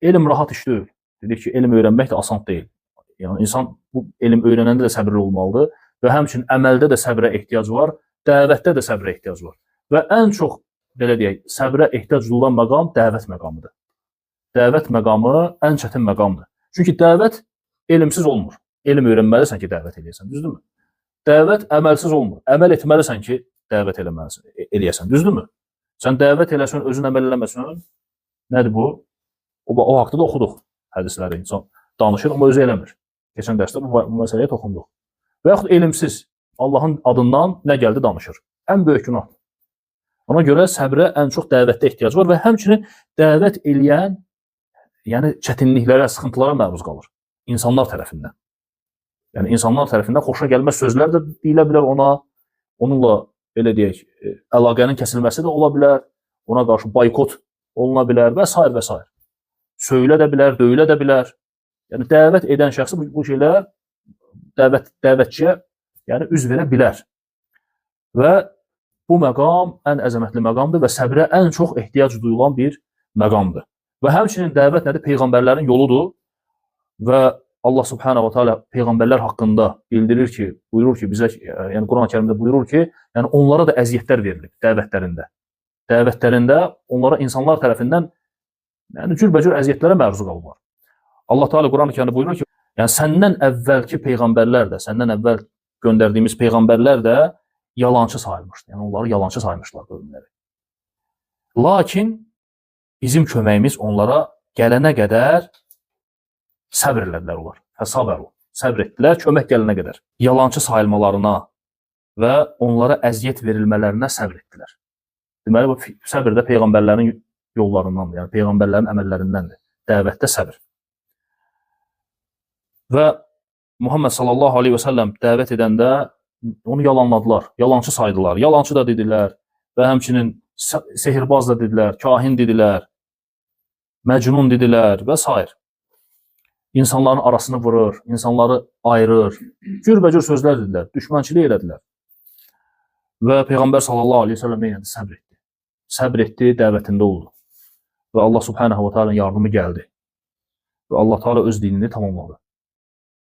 elm rahat iş deyil. Dedik ki, elm öyrənmək də asan deyil. Yəni, insan bu elm öyrənəndə də səbirli olmalıdır və həmçinin əməldə də səbrə ehtiyac var, dəvətdə də səbrə ehtiyac var. Və ən çox, belə deyək, səbrə ehtiyac duyulan məqam dəvət məqamıdır. Dəvət məqamı ən çətin məqamdır. Çünki dəvət elmsiz olmur. Elm öyrənməlisən ki, dəvət eləyəsən, düzdürmü? Dəvət əməlsiz olmur. Əməl etməlisən ki, dəvət eləyəsən, düzdürmü? Sən dəvət eləsən, özün əməl eləməsən, nədir bu? O haqda da oxuduq hədisləri, insan danışır, amma özü eləmir. Keçən dərsdə bu məsələyə toxunduq. Və yaxud elmsiz, Allahın adından nə gəldi danışır. Ən böyük günah. Ona görə səbrə ən çox dəvətdə ehtiyac var və həmçinin dəvət eləyən, yəni çətinliklərə, sıxıntılara məruz qalır. İnsanlar tərəfindən. Yəni, insanlar tərəfindən xoşa gəlməz sözlər də deyilə bilər ona, onunla, belə deyək, əlaqənin kəsilməsi də ola bilər, ona qarşı boykot oluna bilər və s. və s. Söylə də bilər, döyülə də bilər. Yəni, dəvət edən şəxsi bu şeylər dəvətçiyə yəni, üz verə bilər. Və bu məqam ən əzəmətli məqamdır və səbrə ən çox ehtiyac duyulan bir məqamdır. Və həmçinin dəvət nədir? Peyğəmbərlərin yoludur və Allah subhanahu wa ta'ala peyğəmbərlər haqqında bildirir ki, buyurur ki, bizə, yəni Quran-ı Kərimdə buyurur ki, yəni onlara da əziyyətlər verilib dəvətlərində. Dəvətlərində onlara insanlar tərəfindən yəni cürbəcür əziyyətlərə məruz qalırlar. Allah Teala Quran-ı Kərimdə buyurur ki, yəni səndən əvvəlki peyğəmbərlər də, səndən əvvəl göndərdiyimiz peyğəmbərlər də yalançı sayılmışdı. Yəni onları yalançı saymışlar qövmləri. Lakin bizim köməyimiz onlara gələnə qədər səbr elədilər onlar. Səbr etdilər, kömək gələnə qədər. Yalançı sayılmalarına və onlara əziyyət verilmələrinə səbr etdilər. Deməli, bu səbr də peyğəmbərlərin yollarındandır, yəni peyğəmbərlərin əməllərindəndir. Dəvətdə səbr. Və Muhammed sallallahu aleyhi və səlləm dəvət edəndə onu yalanladılar, yalançı saydılar, yalançı da dedilər və həmçinin sehirbaz da dedilər, kahin dedilər, məcnun dedilər və s. İnsanların arasını vurur, insanları ayırır, cürbəcür sözlər dedilər, düşmənçilik elədilər. Və Peyğəmbər sallallahu aleyhi ve sellem yəni səbr etdi. Səbr etdi, dəvətində oldu. Və Allah subhanahu wa ta'ala yardımı gəldi. Və Allah Teala öz dinini tamamladı.